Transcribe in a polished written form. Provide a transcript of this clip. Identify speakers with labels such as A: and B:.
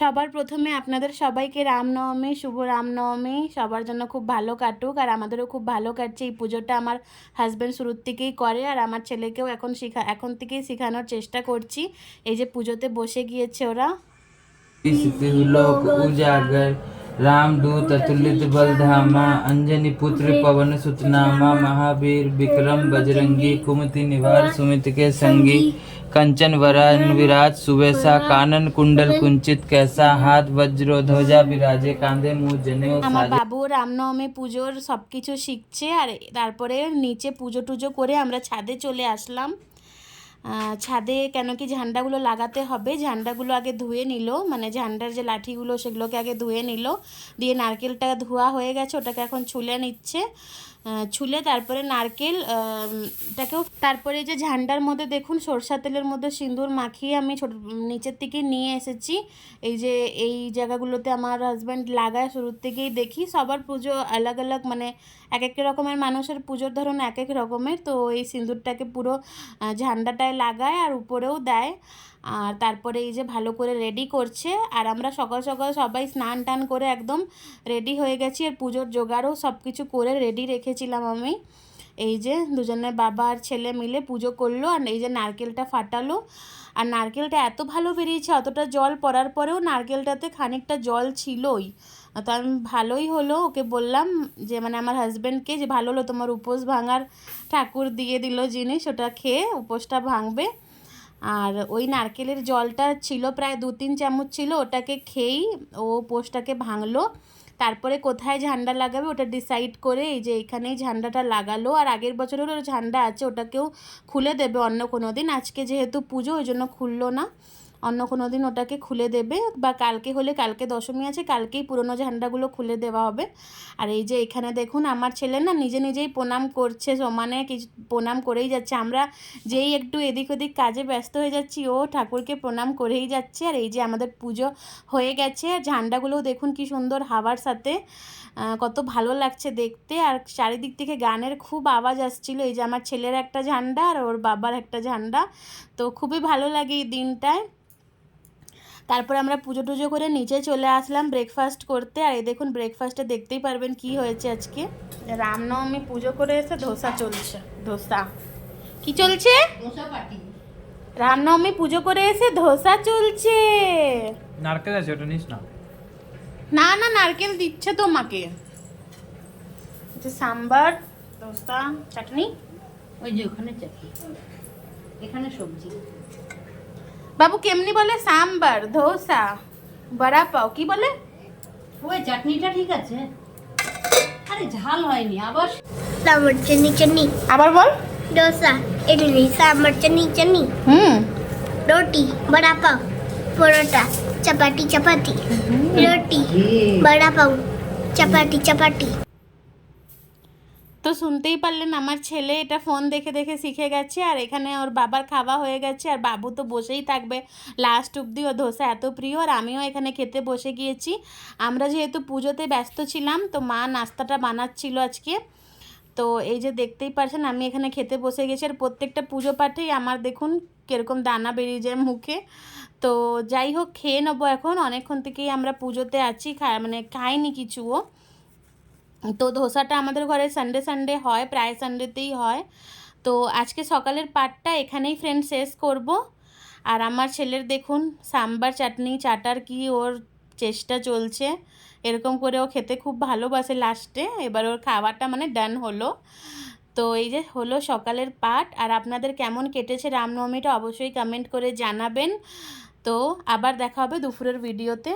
A: সবার প্রথমে আপনাদের সবাইকে রামনবমী, শুভ রামনবমী। সবার জন্য খুব ভালো কাটুক, আর আমাদেরও খুব ভালো কাটছে। এই পুজোটা আমার হাজব্যান্ড শুরুর থেকেই করে, আর আমার ছেলেকেও এখন থেকেই শেখানোর চেষ্টা করছি। এই যে পুজোতে বসে গিয়েছে ওরা।
B: लोक उजागर रामदूत अतुलित बल धामा अंजनी पुत्र पवन सुत नामा महावीर विक्रम बजरंगी कुमति निवार सुमित के संगी कंचन वरण विराज सुवेशा कानन कुंडल कुंचित कैसा हाथ वज्रो ध्वजा विराजे कांधे मुँह जनेऊ
A: আমার
B: साजे।
A: বাবু রামনবমী পুজোর সব কিছু শিখছে, আর তারপরে নিচে পুজো টুজো করে আমরা ছাদে চলে আসলাম। ছাদে কেন কি ঝান্ডাগুলো লাগাতে হবে, ঝান্ডাগুলো আগে ধুয়ে নিল, মানে ঝান্ডার যে লাঠিগুলো সেগুলোকে আগে ধুয়ে নিল, দিয়ে নারকেলটা ধোয়া হয়ে গেছে, ওটাকে এখন ছুলে নিচ্ছে। ছুলে তারপরে নারকেলটাকেও, তারপরে যে ঝান্ডার মধ্যে দেখুন সরষা তেলের মধ্যে সিঁদুর মাখিয়ে আমি নিচের থেকে নিয়ে এসেছি। এই যে এই জায়গাগুলোতে আমার হাজব্যান্ড লাগায় শুরুর থেকেই দেখি। সবার পুজো আলাগ আলাগ, মানে এক এক রকমের মানুষের পুজোর ধরন এক এক রকমের। তো এই সিঁদুরটাকে পুরো ঝান্ডাটায় লাগায় আর উপরেও দেয়। আর তারপরে এই যে ভালো করে রেডি করছে, আর আমরা সকাল সকাল সবাই স্নান টান করে একদম রেডি হয়ে গেছি। আর পুজোর জোগাড়ও সব কিছু করে রেডি রেখেছিলাম আমি। এই যে দুজনে বাবা আর ছেলে মিলে পুজো করলো, আর এই যে নারকেলটা ফাটালো। আর নারকেলটা এত ভালো বেরিয়েছে, অতটা জল পড়ার পরেও নারকেলটাতে খানিকটা জল ছিলই। তো আমি ভালোই হলো, ওকে বললাম যে, মানে আমার হাজব্যান্ডকে, যে ভালো হলো তোমার উপোস ভাঙার ঠাকুর দিয়ে দিল জিনিস, ওটা খেয়ে উপোসটা ভাঙবে। আর ওই নারকেলের জলটা ছিল প্রায় 2-3 চামচ ছিল, ওটাকে খেয়েই ও উপোসটাকে ভাঙলো। তারপরে কোথায় ঝান্ডা লাগাবে ওটা ডিসাইড করে এই যে এখানেই ঝান্ডাটা লাগালো। আর আগের বছরেরও ঝান্ডা আছে, ওটাকেও খুলে দেবে অন্য কোনো দিন। আজকে যেহেতু পুজো ওই জন্য খুললো না, অন্য কোনো দিন ওটাকে খুলে দেবে, বা কালকে হলে, কালকে দশমী আছে, কালকেই পুরনো ঝান্ডাগুলো খুলে দেওয়া হবে। আর এই যে এখানে দেখুন আমার ছেলে না নিজে নিজেই প্রণাম করছে, সমানে কিছু প্রণাম করেই যাচ্ছে। আমরা যেই একটু এদিক ওদিক কাজে ব্যস্ত হয়ে যাচ্ছি, ও ঠাকুরকে প্রণাম করেই যাচ্ছে। আর এই যে আমাদের পুজো হয়ে গেছে, আর ঝান্ডাগুলোও দেখুন কি সুন্দর হাওয়ার সাথে, কত ভালো লাগছে দেখতে। আর চারিদিক থেকে গানের খুব আওয়াজ আসছিল। এই যে আমার ছেলের একটা ঝান্ডা আর ওর বাবার একটা ঝান্ডা, তো খুবই ভালো লাগে এই দিনটায়। তারপর আমরা পুজো টুজো করে নিচে চলে আসলাম ব্রেকফাস্ট করতে। আর এই দেখুন ব্রেকফাস্টে দেখতেই পারবেন কি হয়েছে আজকে। রামনবমী পুজো করে এসে ধোসা চলছে। ধোসা কি চলছে? রামনবমী পুজো করে এসে ধোসা চলছে।
B: নারকেল আছে, ওটা নিস না।
A: না না, নারকেল দিচ্ছে তোমাকে। সাম্বার, ধোসা, চাটনি।
C: ওই যে ওখানে চাটনি, এখানে সবজি।
A: বাবু কেমনি বলে? সাম্বার, ধোসা, বড়া পাও, কি বলে?
C: ওই চাটনিটা ঠিক আছে, আরে ঝাল হয়নি। আবার
D: सांभर चटनी चटनी
A: আবার বল।
D: डोसा इडली सांभर चटनी चटनी रोटी बड़ा पाव परोटा चपाती चपाती रोटी बड़ा पाव चपाती चपाती।
A: তো শুনতেই পারলেন আমার ছেলে এটা ফোন দেখে দেখে শিখে গেছে। আর এখানে ওর বাবার খাওয়া হয়ে গেছে, আর বাবু তো বসেই থাকবে লাস্ট অবধি, ও ধোসা এত প্রিয়। আর আমিও এখানে খেতে বসে গিয়েছি। আমরা যেহেতু পুজোতে ব্যস্ত ছিলাম, তো মা নাস্তাটা বানাচ্ছিল আজকে। তো এই যে দেখতেই পারছেন আমি এখানে খেতে বসে গেছি। আর প্রত্যেকটা পুজো পাঠেই আমার দেখুন কীরকম দানা বেরিয়ে যায় মুখে। তো যাই হোক, খেয়ে নেবো এখন। অনেকক্ষণ থেকেই আমরা পুজোতে আছি, মানে খাইনি কিছুও। তো ধোসাটা আমাদের ঘরে সানডে সানডে হয়, প্রায় সানডেতেই হয়। তো আজকে সকালের পাঠটা এখানেই ফ্রেন্ড শেষ করব। আর আমার ছেলের দেখুন সাম্বার চাটনি চাটার কি ওর চেষ্টা চলছে। এরকম করে ও খেতে খুব ভালোবাসে লাস্টে। এবার ওর খাওয়াটা মানে ডান হলো। তো এই যে হলো সকালের পাঠ। আর আপনাদের কেমন কেটেছে রামনবমীটা অবশ্যই কমেন্ট করে জানাবেন। তো আবার দেখা হবে দুপুরের ভিডিওতে।